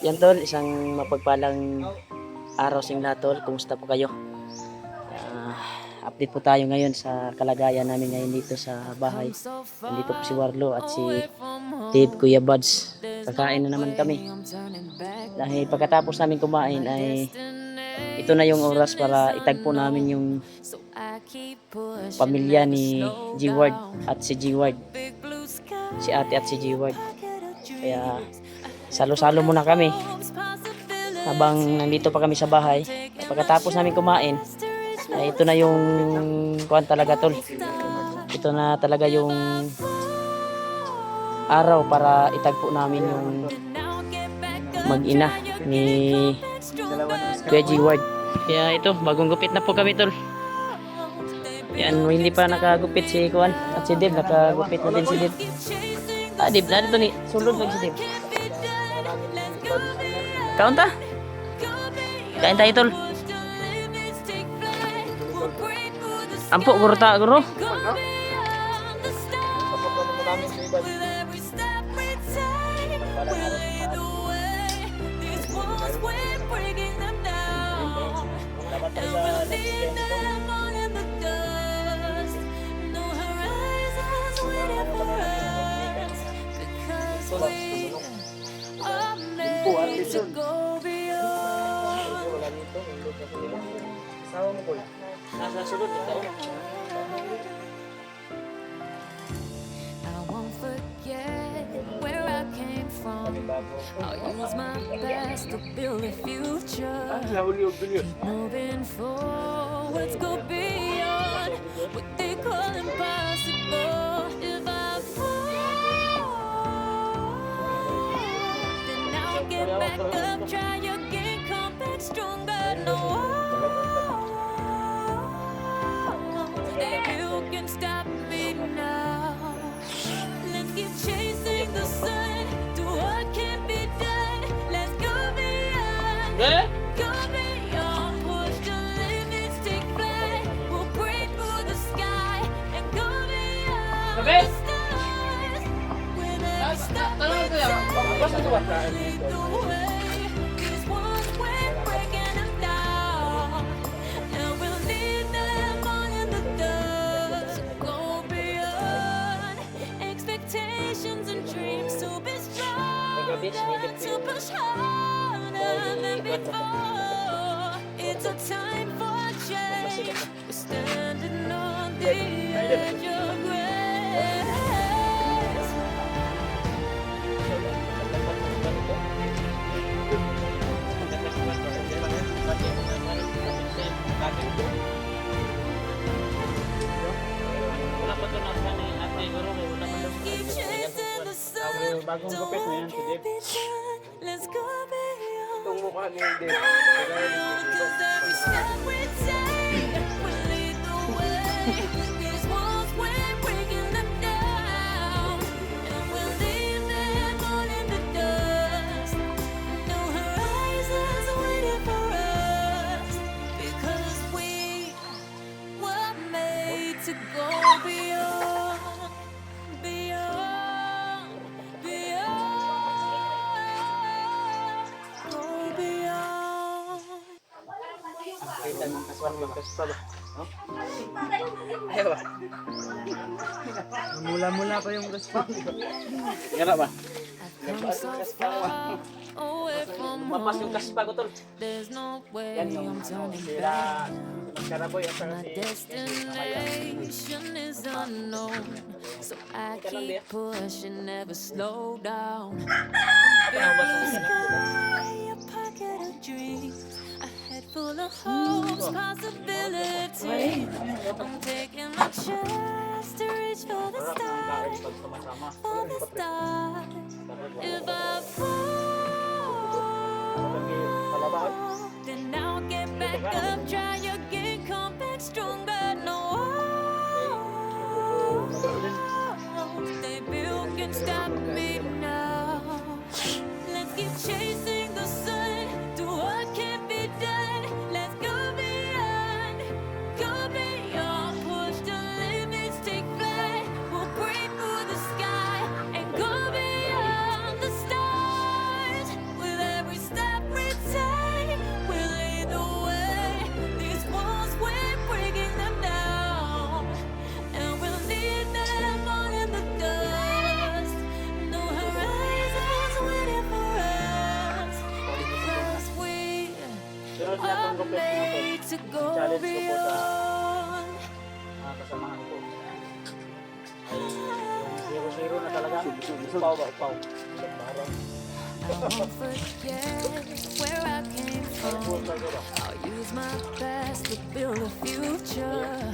Yan tol, isang mapagpalang araw sa lahat tol. Kumusta po kayo? Ah, Update po tayo ngayon sa kalagayan namin ngayon dito sa bahay. Nandito po si Warlo at si Dave, Kuya Buds. Kakain na naman kami. Dahil pagkatapos namin kumain ay ito na yung oras para itagpo namin yung pamilya ni G-Ward at si G-Ward. Si ate at si G-Ward. Kaya salo-salo muna kami habang nandito pa kami sa bahay. Pagkatapos namin kumain ay ito na yung kuwan talaga tol. Ito na talaga yung araw para itagpo namin yung mag-ina ni Kuya G-Ward. Kaya ito, bagong gupit na po kami tol. Yan, hindi pa nakagupit si Kuan at si Dave, nakagupit na din si Dave. Dave, narito ni, sulod lang si Dave. Kaun ta? Kain tayo tol. Ampo, guro ta, guro. I'll use my best to build a future. Moving forward, go beyond what they call impossible. If I fall, then I'll get back up, try again, come back stronger. No, if you can stop me now, let's keep chasing the sun. What can be done? Let's go beyond. Go beyond. Push the limits, take flight. We'll break through the sky and go beyond the stars. With every step we take, we'll lead the way. These walls we're breaking them down, and we'll leave them all in the dust. Go beyond expectations and dreams to be strong. To push harder than before. It's a time for change. We're standing on the edge of grace. Keep chasing the sun. Bagong gupit na yan si Dave. Let's go beyond. Itong mukha ni Dave. Cause every step we take will lead the way. These walls we're breaking them down, and we'll leave them all in the dust. No horizons waiting for us, because we were made to go beyond, beyond, beyond, go beyond. Kita ng kaswan magkaspa ba? No? Ayaw ba? Mula-mula pa yung kaspa. Gana ba? Come so far away from Mapas yung home. kaspa ko tol. There's no way Yan yung I'm turning sila. back. Karaboy at saka My si destination is unknown, so I keep pushing, never slow down. Big blue sky, a pocket of dreams, a head full of hopes, possibility. I'm taking my chance to reach for the stars, sama-sama. for the stars. If I fall, then I'll get back up, try again, come back stronger. No, baby, you can stop me now. Let's keep chasing the sun, do what can be done. Let's go beyond, push the limits, take flight. We'll break through the sky and go beyond the stars. With every made to go Challenge ko po sa beyond. kasamahan ko. Ay, yung 0-0 na talaga. Upaw ba, upaw. I won't forget where I came from. I'll use my past to build a future.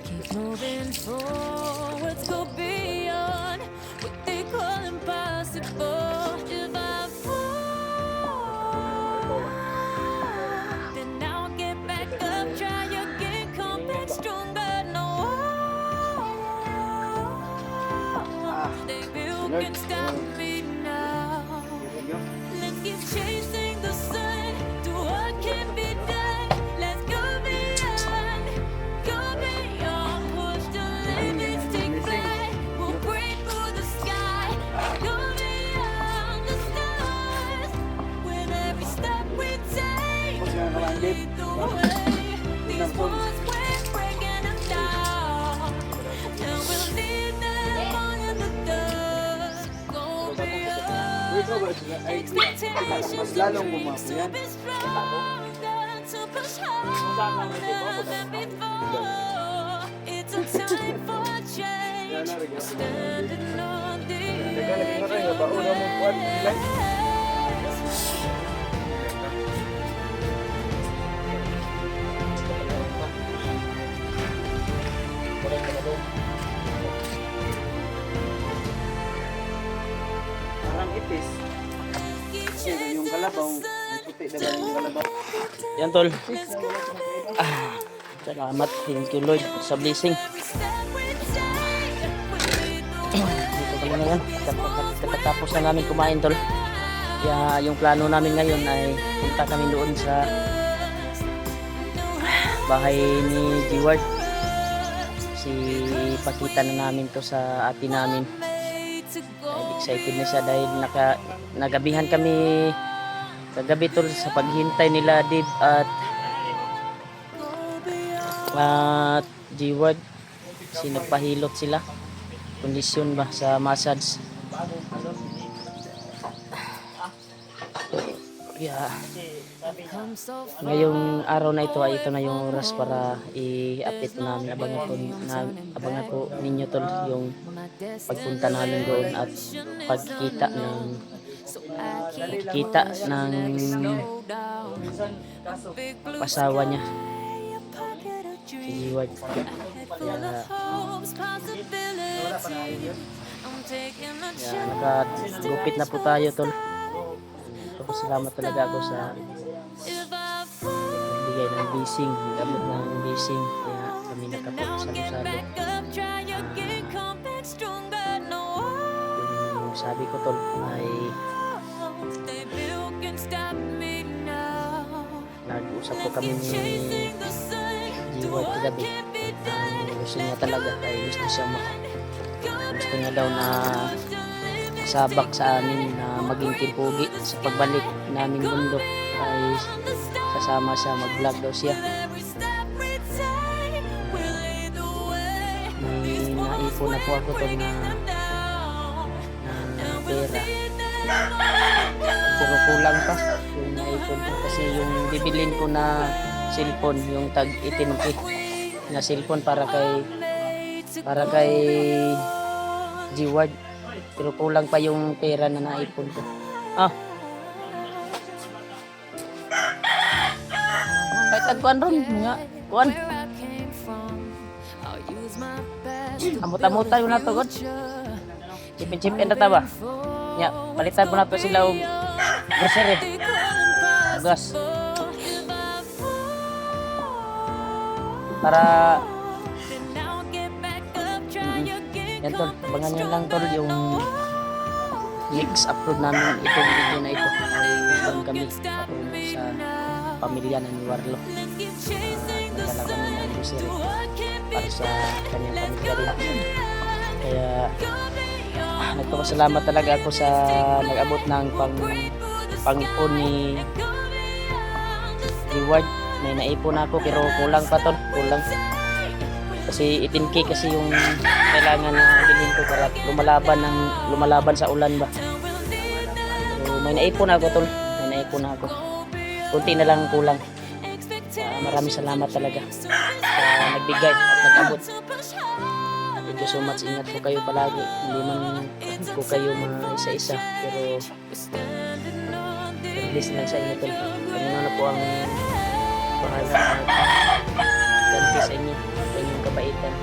Keep moving forward, go beyond what they call impossible. If I fall, then I'll get back up, try again, come back stronger. No, baby, you can stop me now. Let's keep chasing the sun to what can be done. Let's go beyond, push the limits, take flight. We'll break through the sky, go beyond the stars. With every step we take, we'll lead the way. These walls we're breaking them down, and we'll lead them on in the dark. Go beyond. Expectations lalong to bumabo yan. be stronger, to push harder than before. It's a time for change. Standing on the Parang itis. Yung kalabaw, may puti na galing yung kalabaw. Yan tol. Salamat. Thank you Lord sa blessing. Dito pala na yan. Katapos na namin kumain tol. Kaya yung plano namin ngayon ay punta kami doon sa bahay ni G-Ward. Si pakita na namin to sa ate namin. Excited na siya dahil nagabihan kami kagabi tol sa paghintay nila Dave at G-Ward kasi nagpahilot sila kondisyon ba sa massage. Yeah. Ngayong araw na ito ay ito na yung oras para i-update namin. Abangan po ninyo tol yung pagpunta namin doon at pagkita ng pasawa niya si G-Ward. Kaya nakagupit na po tayo tol. Salamat talaga ako sa bigay ng bising, gamot ng bising, kaya kami nakapagsalusalo. Yung sabi ko tol ay nag-usap po kami ni G-Ward kagabi. Gusto niya talaga kaya gusto niya daw na sabak sa amin na maging timpugi sa pagbalik namin bundok ay kasama siya, mag-vlog daw siya. May naipon na po ako to na pera pero kulang pa yung naipon ko kasi yung bibilin ko na cellphone, yung tag 18K na cellphone para kay G-Ward. Pero kulang pa yung pera na naipon ko. Kahit agkuhan ron, mga kuhan. Amot-amutan mo na to, God. Chipin-chipin na ta ba? Ya, palitan mo na to sila og grocery. Gas. Para yan tol, abangan nyo lang tol yung next upload namin itong video na ito ay doon kami patungo sa pamilya ng Warlo. Nagdala kami ng grocery para sa kanyang pamilya rin. Kaya nagpapasalamat talaga ako sa nag-abot ng pang-ipon ni G-Ward. May naipon ako pero kulang pa tol, kulang. Kasi 18K kasi yung kailangan na bilhin ko para lumalaban sa ulan ba. So may naipon ako tol, may naipon ako. Kunti na lang kulang. Maraming salamat talaga sa nagbigay at nag-abot. Thank you so much. Ingat po kayo palagi. Hindi man po kayo isa-isa, pero please lang sa inyo tol. Kanya na po ang bahala ganti sa inyo, sa inyong kabaitan.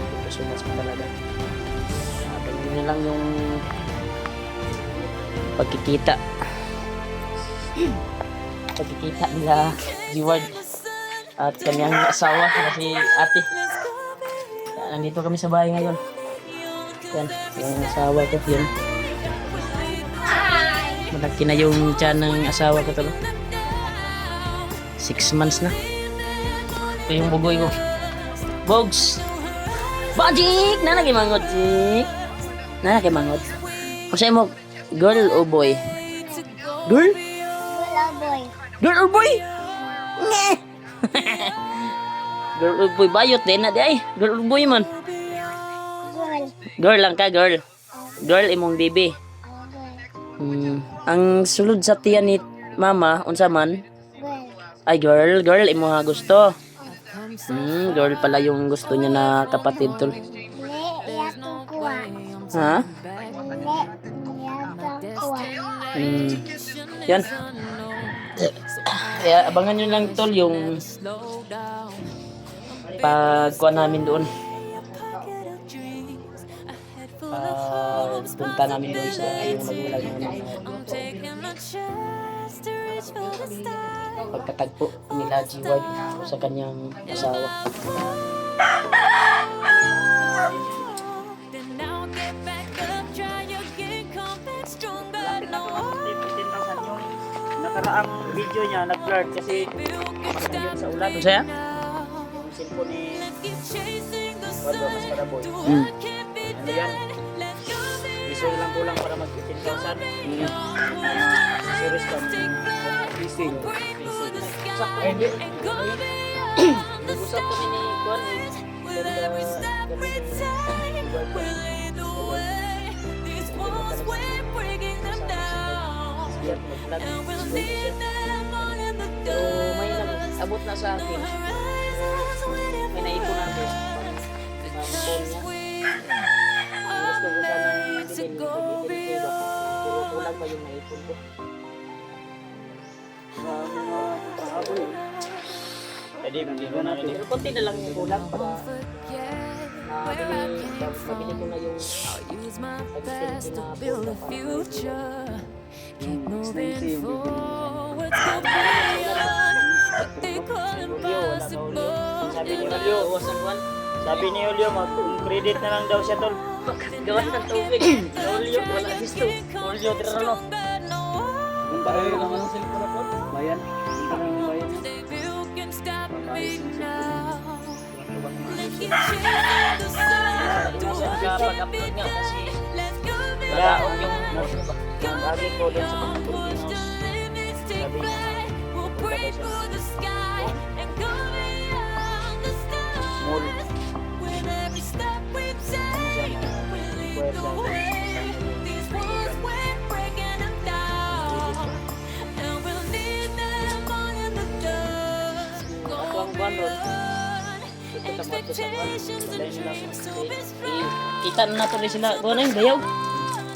Thank you so much po talaga. Ganyan na lang yung pagkikita nila G-Ward at kanyang asawa na si ate. Nandito kami sa bahay ngayon. Yan, yung asawa ko yun. Malaki na yung tiyan ng asawa ko tol. 6 months na. Ito yung bugoy ko. Bogs! Bajik! Nanagimangot, Jik! Nanagimangot. Kung sa'yo mo, girl o boy? Girl? Girl or boy? Nge! Girl or boy, bayot din na di ay. Girl or boy man? Girl lang ka, girl. Girl imong baby. Ang sulod sa tiyan ni mama, unsa man? Ay, girl imo ha gusto. Girl pala yung gusto niya na kapatid tol. Ha? Yan. Kaya abangan nyo lang tol yung pagkuha namin doon. Punta namin doon sa yung magulang namin. Pagkatagpo nila G-Ward sa kanyang asawa. Nakaraang video niya nag-blur kasi yun sa ulan. Ano saya? Yung cellphone ni Waldo mas para boy. Ano yan? Iso lang kulang para mag-15,000. Series lang. Fishing. Sakto hindi. Nag-usap kami ni Juan. Pero may nag-abot na sa akin. May naipon natin. Gusto ko sana bilhin ko ba? Pero kulang pa yung naipon ko. Pwede mag-iwan natin. Pero konti na lang yung kulang para mabili ko na yung Keep moving forward, go beyond what they call impossible. Sabi ni Julio, sabi ni Julio, mag-credit na lang daw siya tol. gawas ng tubig. Julio, wala gusto. Julio, tirano. Kung tayo lang ang cellphone ako, bayan. Parang bayan. You can stop me now. Keep chasing the sun. Pag-upload nga kasi Let's go malaon yung Sabi ko doon sa mga Pilipinos, sabi niya, We'll break through the sky and go beyond the stars. small. With every step we take, we lead the way. These walls we're breaking them down, and we'll leave them all in the dust. Go beyond expectations and dreams to be strong. kita na nato sila. Kung ano yung bayaw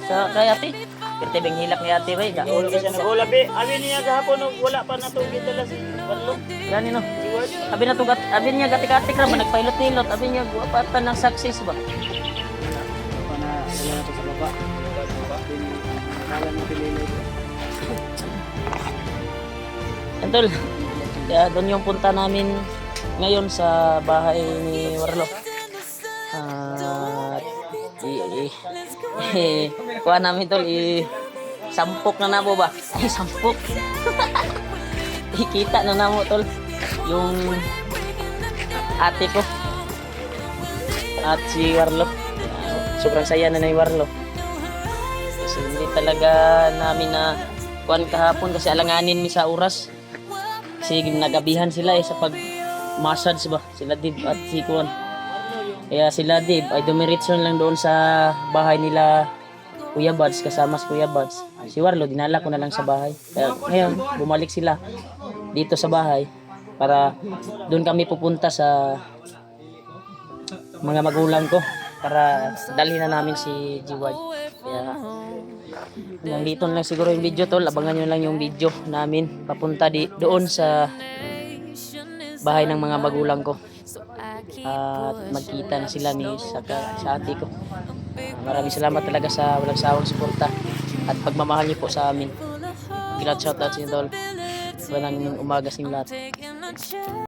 sa kay ate. Kerte bang hilak ni ate bay. Ulo ka siya nag-ulap eh. Abi niya gahapon nung wala pa natugid dala si Waldo. Gani no. Abi na tugat, abi niya gatik-gatik ra nagpailot-ilot. Abi niya guwapatan ng success ba. Wala na ito sa baba. Kala mo pililay. Antol. Kaya doon yung punta namin ngayon sa bahay ni Warlo. Kuha namin tol, sampok na namo ba? Ay, sampok. Ikita na namo tol, yung ate ko at si Warlo. Sobrang saya na ni Warlo. Kasi hindi talaga namin na kuhan kahapon kasi alanganin mi sa oras. Kasi nagabihan sila sa pag-massage ba? Sila Dib at si Kuhan. Kaya sila Dib ay dumiretso lang doon sa bahay nila Kuya Buds, kasama si Kuya Buds. Si Warlo, dinala ko na lang sa bahay. Kaya ngayon, bumalik sila. dito sa bahay para doon kami pupunta sa mga magulang ko para dalhin na namin si Jiward. Kaya hanggang dito na lang siguro yung video tol. Abangan nyo lang yung video namin papunta doon sa bahay ng mga magulang ko. At magkita na sila ni sa ate ko. Maraming salamat talaga sa walang sawang suporta at pagmamahal niyo po sa amin. Shout out sa inyo tol. Walang umaga sa inyo lahat. Taking a chance.